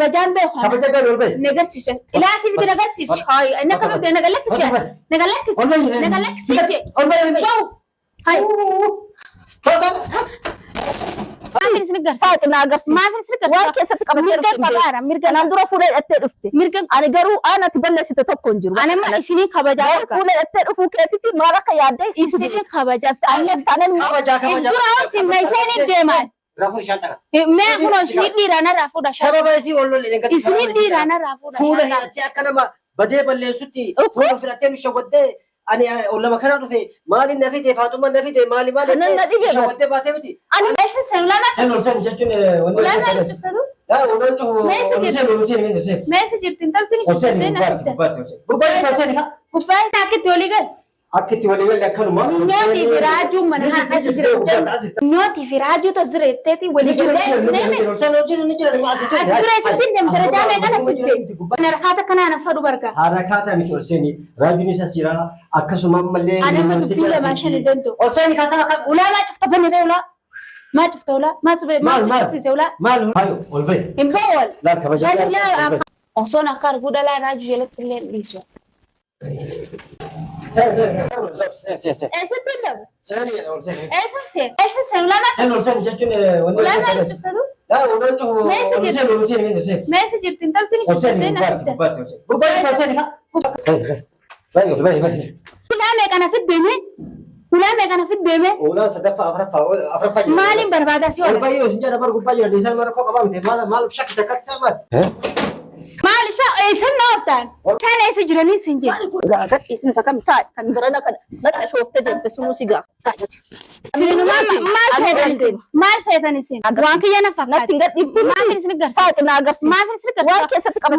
خبجان بيخو خبجان والبي نجرسيس لا سيف نجرسيس هاي أنا كمان بدي نقلك سيا نقلك سيا هاي ما في سنقر ساعة ناقرسيس ما في سنقر وكيف ستقبل مرجع أنا أندرو فولا أتدفت مرجع أنا جرو أنا تبلش تتوقع جرو أنا ما إسني خبجان فولا أتدفت كاتي ما رك يادي إسني خبجان أنا أنا خبجان الدرا في ميزان الدماء رافو شاطر ما هو شيء دي رانا رافو ده سبب هذه والله اللي نقدر إسني دي رانا رافو ده فولا هي أتيا كنا ما بدي بلي ستي فولا في الأتيا مش ودي أنا ولا ما كانوا في مالي نفيدي فاطمة نفيدي مالي أنا ندي مش ودي باتي أنا بس سنولا ما سن جتون ولا ما شفت هذا لا ولا نشوف ما سجلت انت تني شفت هنا كوباي ساكت تولي قال أكيد ولا لا كانوا ما نوتي في راجو من ها سجل نوتي في راجو تزرع تاتي ولي جل أسبرا سبين دم ترجع من أنا سبين أنا رحاتك أنا فادو بركة حركاتها متوسيني راجوني ساسيرا أكسو ماملي أنا ما تبيله ما شان دنتو أوسيني كاسا ولا ما شفت بني ده ما شفت ولا ما سبي ما شفت سيسي ولا ماله هايو والبي إمبول لا كبجان لا أصلا كار بودا لا راجو جلت اللي ليسوا ولا ما شفت هذا لا ولا نشوف ما سجلت انت تني شفت هنا ولا ما كان في الدمه ولا ما كان في الدمه ولا صدفة أفرفا مالين بربادة سوى والبي يوسجنا برضو بايو لسان مرة كوكا بامتي ما بشكل تكات سامات مال سن نوبتان كان يسجرني سنجي لا كت اسمه سكان تاي كان درنا كان لا شوفت جنب تسمو سيجا سنو ما فيتني سن وانك يانا فكات لا تنقد يبتو ما في سنقر ساعة ناقرسي ما في سنقر وكيف ستقبل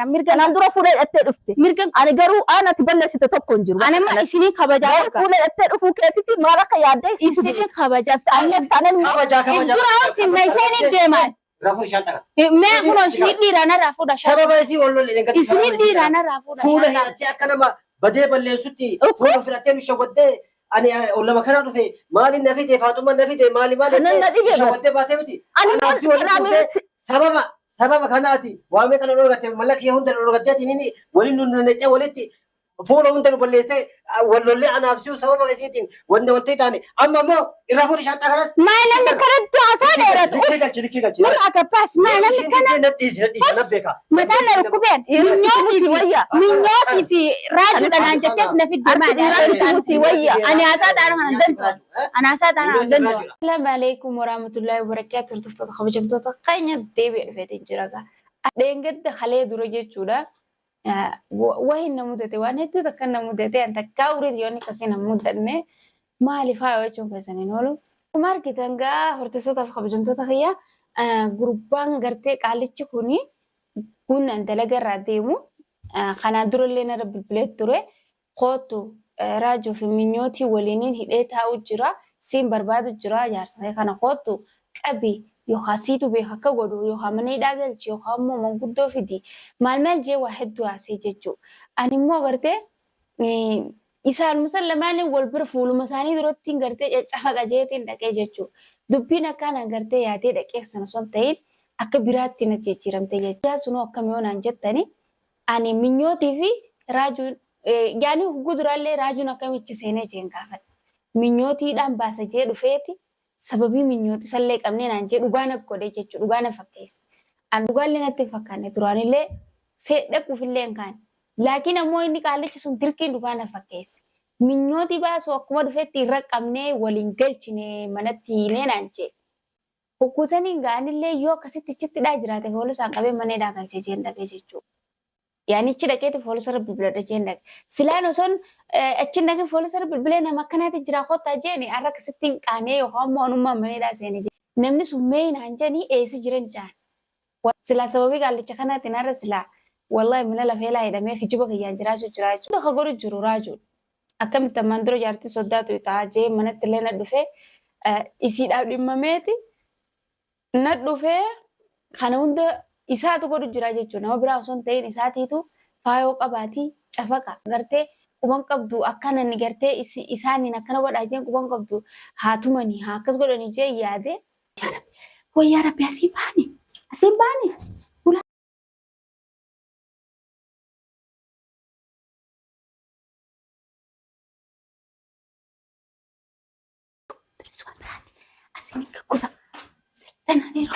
مرجع أنا أندرو فولا أتدفت مرجع أنا جرو أنا تبلش تتوقع جرو أنا ما إسني خبجان فولا أتدفت كاتي ما رك يادي إسني خبجان أنا خبجان الدرا في ميزان الدماء رافو شاطر ما هو شيء دي رانا رافو ده سبب هذه والله اللي نقدر إسني دي رانا رافو ده فولا هي أتيا كنا ما بدي بلي ستي فولا في الأتيا مش ودي أنا ولا ما كانوا في مالي نفيدي فاطمة نفيدي مالي أنا ندي مش ودي باتي أنا سبب كاناتي وامي كانوا لورغتي ملك يهون لورغتي تنيني ولين نتي ولتي فولا وانت بليستي ولا اللي أنا أفسو سبب كسيتين وانت تاني أما مو إرافوري شاطر خلاص ما أنا كرت عصادة ما أتباس ما أنا كنا متى نركبين من يوتي في راجل أنا جتنا في الدماء أنا أساد أنا أساد أنا السلام عليكم ورحمة الله وبركاته تفتح خبجم تتقين ديبي في تجربة دينجد خليه درجة جودا وين نمودته وانا هدو تكن نمودته أنت كاوري ديوني كسي نمودنه ما لفا وجهه كسنين ولو marketinga horta soo qabjamtada khaya groupan garte qaalichi kuni kunan dalaga raademu kana durleena rabbilet ture qoto rajo feminyoti walinin hideta u jira sim barbaad jira yaarsaday kana qoto qabi yo khasitu be hakka godo yo hamani dagalchi yo hammo mangudo fidi malmel je wahidu asijeju animo garte isaan musallamani walbir fuulu masaanii durottiin gartee caccafa qajeetiin dhaqee jechuu dubbiin akkaan gartee yaatee dhaqee sana son ta'in akka biraatti na jijjiiramte jechuudha sunoo akkami yoonaan jettani ani minyootii fi raajuun yaani guduraallee raajuun akkamichi seenee jeen gaafadha minyootiidhaan baasa jee dhufeeti sababii minyooti sallee qabnee naan jee dhugaa na godhe jechuu dhugaa na fakkeessa an dhugaallee natti fakkaanne duraanillee seedhaquufillee hin kaane laakiin ammoo inni qaalichi sun dirqiin dhugaa na fakkeesse minyooti baasu akkuma dhufeetti irra qabnee waliin galchine manatti hiinee naan jee hukkusanii gaanillee yoo akkasitti chittidhaa jiraate foolisaan qabee maneedhaa galchee jeen dhaqee jechuudha. Yaanichi dhaqeeti foolisarra bilbiladha jeen dhaqe silaan osoon achiin dhaqee foolisarra bilbilee nama akkanaatti jira kottaa jeeni har'a akkasittiin qaanee yookaan ammoo onummaa maneedhaa seenee jee namni sun mee naan jeeni eessi jiran jaan silaa sababii qaalicha kanaatiin har'a silaa wallahi mina lafeelaa hidhamee kijiba kiyyaan jiraachuu akka godhu jiru raajuudha. Akkamitti ammaan dura jaartii soddaatu ta'a jee manatti illee na dhufee isiidhaaf dhimmameeti na dhufee kana hunda isaatu godhu jira jechuudha. Nama biraa osoo hin ta'in isaatiitu faayoo qabaatii cafaqa gartee quban qabdu akkana ni gartee isaaniin akkana godhaa jeen quban qabdu haa tumanii haa akkas godhanii jee yaade wayyaa rabbi asii baane. سوى براتي أسيني كودا سيدنا نيرو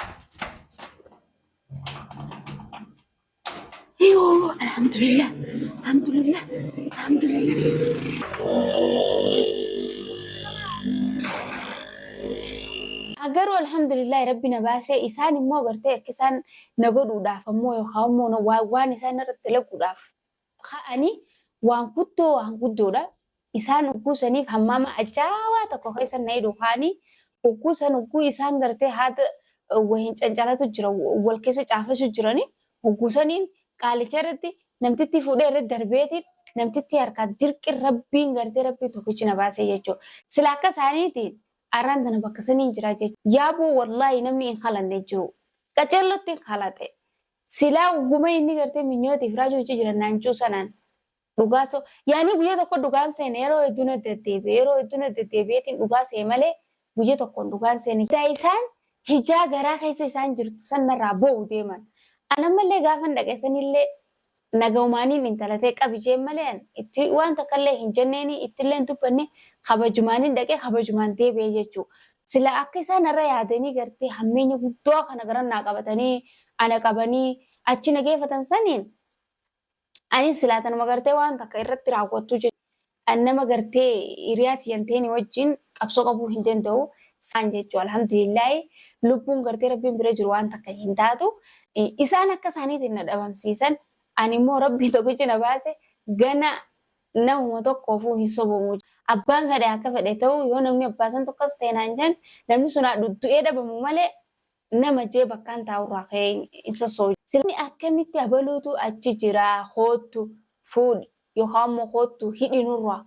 ايوه الحمد لله الحمد لله الحمد لله agaruu alhamdulillah rabbina baasee isaan immoo gartee akka isaan na godhuudhaaf ammoo yookaan immoo waan isaan irratti laguudhaaf ka'anii waan guddoodha. Isaan ugguusaniif hammaama ajaa'ibaa tokko keessa na hidhu kaanii ugguu isaan gartee haata wahiin cancalatu jira wal keessa caafatu jiranii ugguusaniin qaalicha irratti namtitti fuudhee irratti darbeetiin namtitti harkaa dirqi rabbiin gartee rabbii tokkichi na baasee jechuudha. Sila akka isaaniitiin arraan tana bakka saniin jira jechuudha. Yaaboo wallaahi namni hin halanne jiru. Qaceellotti hin halate. Silaa ugguma inni gartee minyootiif raajuu jiran naanchuu sanaan dhugaasoo yaani guyyaa tokko dhugaan seene yeroo hedduun deddeebi'eetiin dhugaa see malee guyyaa tokko dhugaan seene. Isaan hijaa garaa keessa isaan jirtu sanarraa boo'u deeman. Anammallee gaafa dhaqeessanillee nagaumaaniin intalatee qabijee malee itti waan takkaallee hin jenneeni ittillee hin dubbanne kabajumaaniin dhaqee kabajumaan deebi'ee jechuudha. Sila akka isaan irra yaadanii gartee hammeenya guddoo kana garannaa qabatanii ana qabanii achi nageeffatan saniin anis silaatanuma gartee waan takka irratti raawwattu jechuudha. Nama gartee hiriyaati yanteeni wajjin qabsoo qabuu hin danda'u isaan jechuudha. Alhamdulillahi lubbuun gartee rabbiin bira jiru waan takka hin taatu. Isaan akka isaaniitiin na dhabamsiisan ani immoo rabbii tokkichi na baase gana namuma tokkoofuu hin sobamu. Abbaan fedhe akka fedhe ta'u yoo namni abbaasan tokkos ta'e naan jan namni sun du'ee dhabamu malee nama jee bakkaan taa'urraa ka'ee hin sossoobu. Silni akkamitti abaluutu achi jira hoottu fuudhi yookaan immoo hoottu hidhinurraa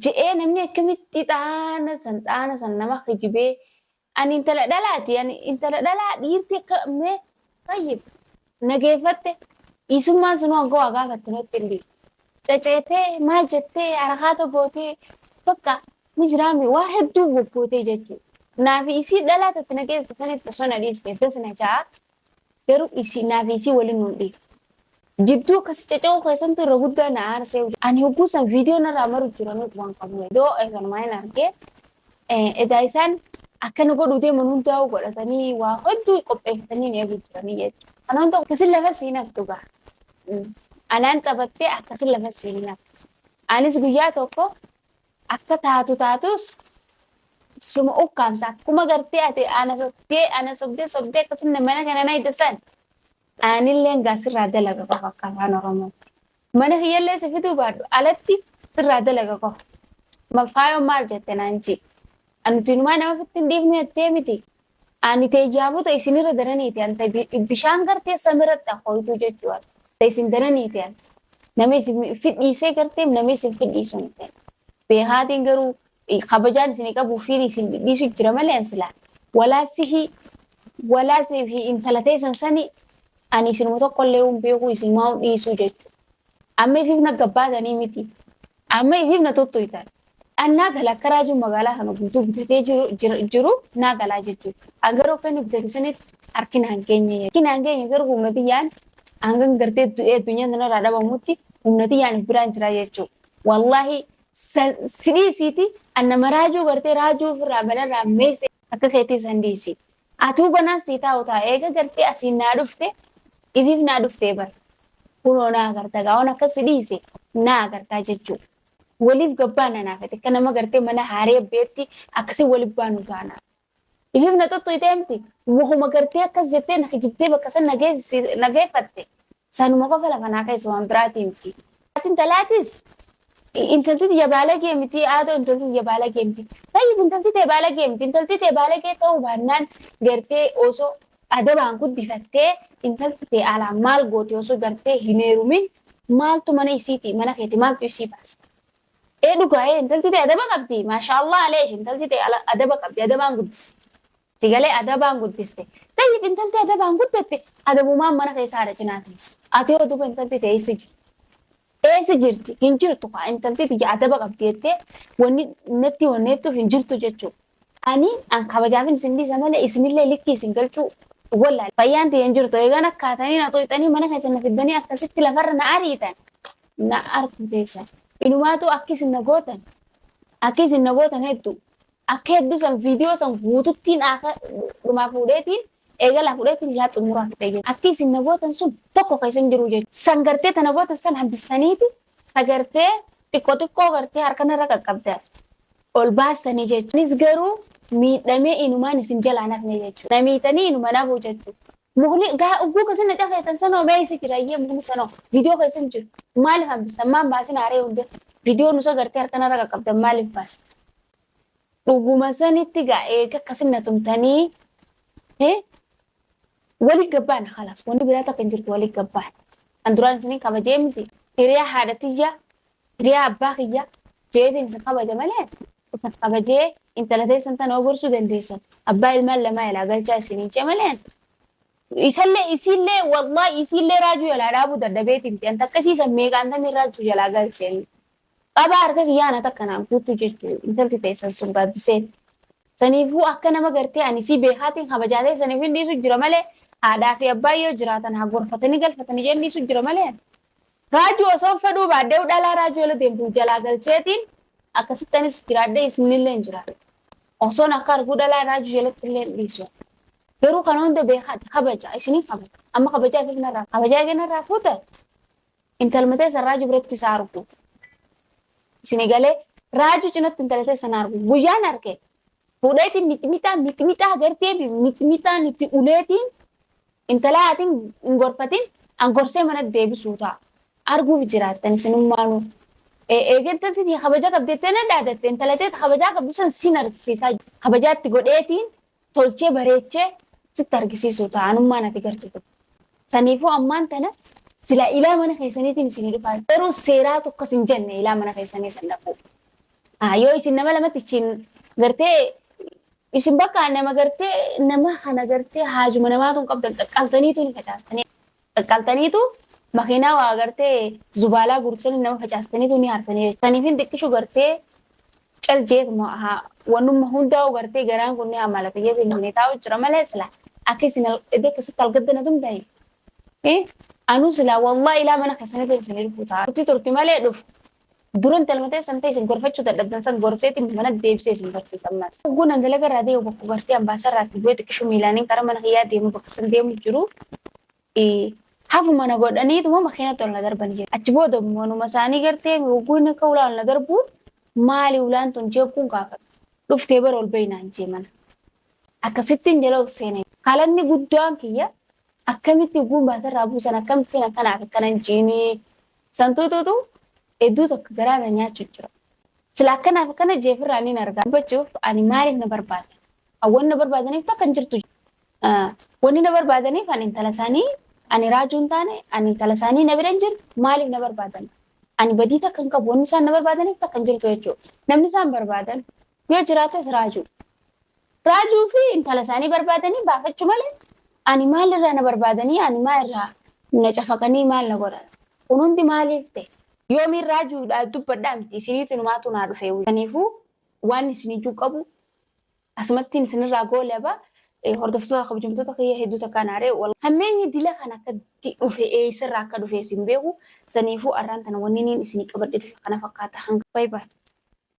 je'ee namni akkamitti xaana san nama kijibee ani intala dhalaati ani intala dhalaa dhiirti akka mee tayyib nageeffatte isummaan sunuu hanga waa gaafatte nutti hin dhiibu. Caceetee maal jettee harakaata gootee bakka mijiraami waa hedduu bobbootee jechuudha. Naafi isii dhalaa tatti nageessa sanitti osoo na dhiiste tasna jaa garuu isii naafi isii waliin nuun dhiibu. Jidduu akkasii caca'uu keessantu irra guddaa na aarsee ani hogguu san viidiyoo narraa maru jiranuu waan qabne doo eegalumaa hin argee edaa isaan akkana godhuu deeman hundaa'uu godhatanii waa hedduu qopheeffatanii ni eegu jiranii jechuudha. Kanaan ta'u akkasii lafa siinaaf dhugaa. Anaan qabattee akkasii lafa siinaaf. Anis guyyaa tokko akka taatus suma ukkaamsa akkuma gartee ati ana sobdee akkasuma mana kana na hidhasan. Anillee gaa sirraa dalaga qofa akka afaan Oromootti. Mana kiyyallee si fiduu baadhu alatti sirraa dalaga qofa. Faayoo maal jette naan jee. Anutiinumaa nama fittiin dhiifni jettee miti. Ani teejjaabuuta isinirra daraniiti anta bishaan gartee samiratti akkooyituu jechuudha. Isin daraniiti anta. Nama isin fidhiisee gartee nama isin fidhiisu hin ta'e. Beekaatiin garuu kabajaan isin qabuu fi isin fidhiisu jira malee ansilaa. Walaasii fi intalatee sansanii ani isinuma tokkollee hin beeku isin maa dhiisuu jechuudha. Amma ififna gabbaatanii miti. Amma ififna tuttuitan. Annaa galaa karaa jiru magaalaa kana guutuu bitatee jiru naa galaa jechuudha. Agaruu kan bitate sanitti harkina hangeenya. Harkina hangeenya garuu humnatiyyaan hangan gartee du'ee addunyaa kanarraa dhabamutti humnatiyyaan biraan jira jechuudha. Wallaahi sidhiisiiti annama raajuu gartee raajuu ofirraa balarraa meesee akka keetii san dhiisi. Atuu banaan sii taa'u ta'a eega gartee asiin naa dhufte ifiif naa dhuftee bara. Kunoo naa agarta gaa'oon akkas dhiise naa agartaa jechuudha. Waliif gabbaa nanaafate akka nama gartee mana haaree beetti akkasii waliif baanu taana. Ifiif na tuttu itee miti wahuma gartee akkas jettee na kijibtee bakka san nageeffatte sanuma qofa lafa naa keessa waan biraatii miti. Intalaatis intalti tiyya baalagee miti aadoo intalti tiyya baalagee miti. Tayyib intalti tee baalagee miti intalti tee baalagee ta'uu baannaan gartee osoo adabaan guddifattee intalti tee alaan maal goote osoo gartee hin heerumin maaltu mana isiiti mana keeti maaltu isii baasa. Dhugaa intalti tee adaba qabdi maashaallah aleesh intalti tee adaba qabdi adabaan guddiste. Sigalee adabaan guddiste. Tayyib intalti adabaan guddatte adabumaan mana keessa haadha cinaatiis. Ati yoo duuba intalti tee eessa jirti? Eessa jirti? Hin jirtu kaa intalti tiyya adaba qabdi jettee wanni natti wanneettuuf hin jirtu jechuudha. Ani an kabajaafin isin dhiisa malee isinillee likkii isin galchuu wallahi. Fayyaan tiyya hin jirtu eegaan akkaatanii na xooxanii mana keessa na fiddanii akkasitti lafarra na ariitan. Na argu teessan. Inumaatu akki isin na gootan hedduu akka hedduu san viidiyoo san guututtiin akka dhumaa fuudheetiin eegala fuudheetiin yaa xumuraa fidee jechuudha. Akka isin nabootan sun tokko keessan jiru jechuudha. San gartee ta naboota san hambistaniiti ta gartee xiqqoo gartee harkanarra qaqqabdan ol baastanii jechuudha. Anis garuu miidhamee inumaan isin jalaa nafne jechuudha. Namiitanii inuma nafuu jechuudha. Mukni ugguu kasin na cafeetan sanoo beeysi jira iyyee mukni sanoo viidiyoo keessan jiru. Maaliif hambistan maan baasin haaree hunde viidiyoo nusa gartee harkanarra qaqqabdan maaliif baastan? Dhuguma sanitti gaa eega akkasin na tumtanii walii gabbaan halas wanti biraa takka hin jirtu walii gabbaan. Kan duraan isin kabajee miti hiriyaa haadhatiyyaa hiriyaa abbaa kiyyaa jeetiin isin kabaja malee isin kabajee intala teessan tan ogorsuu dandeessan abbaa ilmaan lamaa ilaa galchaa isinii jee malee isillee wallahi isillee raajuu jalaa dhaabuu daddabeetiin ta'an takkasiisan meeqaan tamii raajuu jalaa galcheen qabaa harka kiyyaana takka naan guutuu jechuudha intalti teessan sun gaaddiseen saniifuu akka nama gartee ani si beekaatiin kabajaatee saniif hin dhiisu jira malee haadhaa fi abbaa yoo jiraatan haa gorfatanii galfatanii jeen dhiisu jira malee raajuu osoo fedhuu baaddee dhalaa raajuu jala deemtuu jalaa galcheetiin akkasittanis jiraadhee isinillee hin jiraadhe osoon akka arguu dhalaa raajuu jalatti illee dhiisu. Garuu kan hunda beekaati kabaja isinii kabaja amma kabajaa kenarraa fuuta intalmatee san raajuu biratti isaa argu isinii galee raajuu cinatti intalatee san argu guyyaan arge fuudheetiin mixmixaa agartee mixmixaan itti uleetiin intalaa haatiin hin gorfatiin angorsee mana deebisuu ta'a arguuf jiraattan isinummaanuu eegantatii kabaja qabdeettee na dhaadatte intalatee kabajaa qabdu san sin argisiisaa kabajaatti godheetiin tolchee bareechee sitti argisiisuu ta'a anummaan ati gartuu saniifuu ammaan tana sila ilaa mana keessaniitiin isinii dhufaa garuu seeraa tokkos hin jenne ilaa mana keessanii san dhaquu yoo isin nama lamatti ichiin gartee isin bakka nama gartee nama kana gartee haajuma namaatuun qabdan qaqqaltaniitu ni facaastanii qaqqaltaniitu makiinaa waa gartee zubaalaa gursanii nama facaastaniitu ni hartanii saniifin xiqqishu gartee caljeetuma wannumma hundaa'u gartee garaan kun ni hamalata jedhanii ni taa'u jira malee sila akka isin edee akkasitti algaddana tumtanii anuu sila wallahi ilaa mana keessaniitiin isinii dhufuu ta'a turti malee dhufu duran talmatee san ta'e isin gorfachuu dadhabdan san gorseetiin mana deebisee isin barsiisan mas. Gunan dalaga irraa deemu bakka gartee ambaasarraatti bu'ee xiqqishu miilaaniin karaa mana kiyyaa deemu bakka san deemu jiru hafu mana godhaniituma makiinatti ol na darbanii jira. Achi booda manuma isaanii gartee guuna akka ulaa ol na darbuun maali ulaan tun jeequun gaafadha. Dhuftee bara ol bayinaan jee mana. Akkasittiin jala seenee kalaqni guddaan kiyya akkamitti guun baasarraa buusan akkamittiin akkanaaf akkanan jiinii santuutuutu hedduu tokko garaana nyaachuu jira. Sila akkanaaf akkana jeefirraa niin argaa. Dubbachuuf ani maaliif na barbaadan? Awwan na barbaadaniif takkan jirtu. Wanni na barbaadaniif ani intala isaanii ani raajuun taane ani intala isaanii na bira hin jiru maaliif na barbaadan? Ani badii takkan qabu wanni isaan na barbaadaniif takkan jirtu jechuudha. Namni isaan barbaadan yoo jiraates raajuu. Raajuu fi intala isaanii barbaadanii baafachuu malee ani maalirraa na barbaadanii ani maalirraa na cafaqanii maal na godhan? Kun hundi maaliif ta'e? Yoomiin raajuudhaa dubbadhaa miti isiniitu numaatu naa dhufee kaniifuu waan isinijuu qabu asumattiin isinirraa goolaba hordoftoota kabajamtoota kiyya hedduu takkaan haaree hammeenyi dila kan akkatti dhufe eessarraa akka dhufe isin beeku saniifuu arraan tana wanni niin isinii qabadhe dhufe kana fakkaata hanga bye bye.